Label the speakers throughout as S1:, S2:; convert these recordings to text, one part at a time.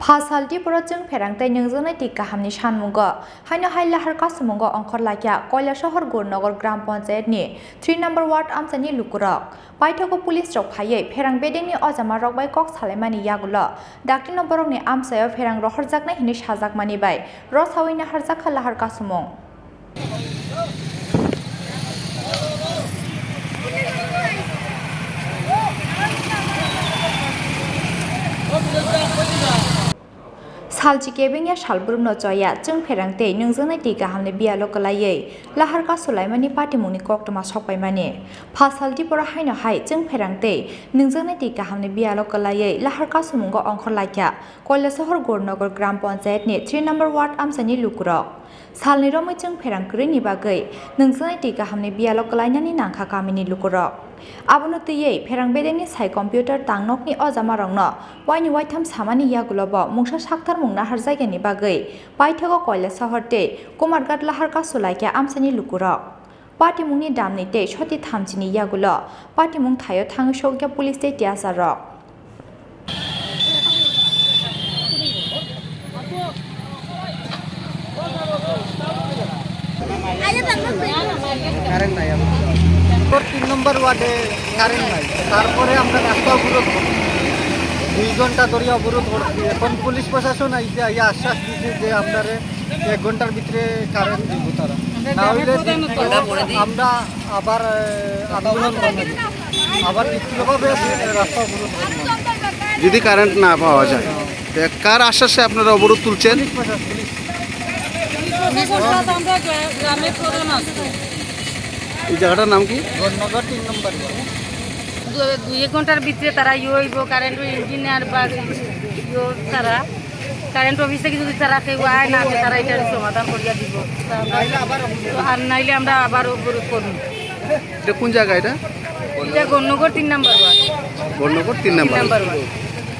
S1: फासालटी परजों फेरांगते नोंजोंनाय टिका हामनि सानमुंगो हायनो हायला हारका सुमुंगो अंखर लाखिया कयला शहर गुरनगर ग्राम पंचायतनि 3 नम्बर वार्ड आमसानि लुकुरक पाइथागो पुलिस रक फायै फेरां बेदेंनि अजामा रकबाय कक सालायमानि यागुलो डाक्टि नम्बरकनि आमसायाव फेरां रहरजाकनाय हिनि साजाकमानि बाय रसावैना हारजाक खाला हारका सुमुं सालची केबिंया सालब्रुम नचया जों फेरांते नोंजोंनाय टिका हामनि बियालो कलायै लाहार का सुलायमानि पाटिमुनि कक्टमा सकबायमानि फासालटी पर हायनो हाय जों फेरांते नोंजोंनाय टिका हामनि बियालो कलायै लाहार का सुमुंगो अंखर लाखिया कयला शहर गुरनगर ग्राम पंचायतनि 3 नम्बर वार्ड आमसानि लुकुरक सालनि रमै जों फेरांक्रिनि बागै नोंजोंनाय टिका हामनि बियालो कलायनानि नांखा कामिनि लुकुरक आबुनो तैयै फेरां बेदेंनि साइ कम्पिउटार तांनकनि अजामा रंनो वाइनि वाइथाम सामानि यागुलब मुंसा साक्थार मुंना हार जायगानि बागै पाइथागो कयला शहरते कुमारघाट लाहार का सुलायख्या आमसानि लुकुरक पाटिमुंनि दामनि ते सति थामजिनि यागुल पाटिमुं थायो थाङो सौख्या पुलिस ते त्यासारक
S2: কারেন্ট নাই আমাদের 3 নম্বর ওয়ার্ডে কারেন্ট নাই তারপরে আমরা রাস্তা অবরোধ করি 2 ঘন্টা ধরে অবরোধ করছি এখন পুলিশ প্রশাসন আইছে আইয়া আশ্বাস দিয়েছে যে আপনারে 1 ঘন্টার ভিতরে কারেন্ট দিব তারা না হইলে আমরা আবার আন্দোলন করব আবার বিক্ষোভভাবে রাস্তা অবরোধ করব
S3: যদি কারেন্ট না পাওয়া যায় কার আশ্বাসে আপনারা অবরোধ তুলছেন এই জায়গাটার নাম কি
S2: গুরনগর 3 নম্বর
S4: 2 ঘন্টার ভিতরে তারা ইউইব কারেন্ট ইঞ্জিনিয়ার বা তারা কারেন্ট অফিস থেকে যদি তারা কেউ আয় না তারা এটার সমাধান করিয়া দিব আর নাইলে আমরা আবার অবরোধ করব
S3: এটা কোন জায়গা এটা
S4: গুরনগর 3 নম্বর ওয়ার্ড
S3: গুরনগর 3 নম্বর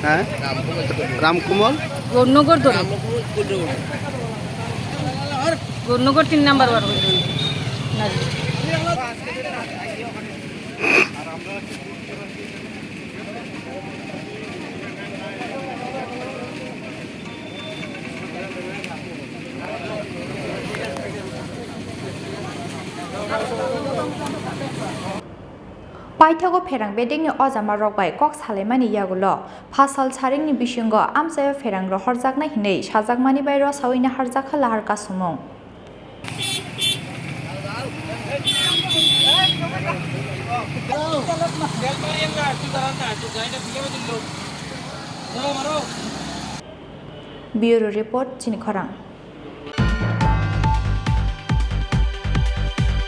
S3: হ্যাঁ রামকুমল
S4: গুরনগর ধরে গুরনগর 3 নম্বর ওয়ার্ড
S1: पाइथागो फेरां बेदेंनि अजामा रकबाय कक सालायमानि यागुलो फासाल सारिंनि बिसंगो आमसायाव फेरां रहरजाकनाय हिनै साजाकमानि बाय रसावैना हारजाक खाला हारका सुमुं ब्यूरो रिपोर्ट चिनिखरां।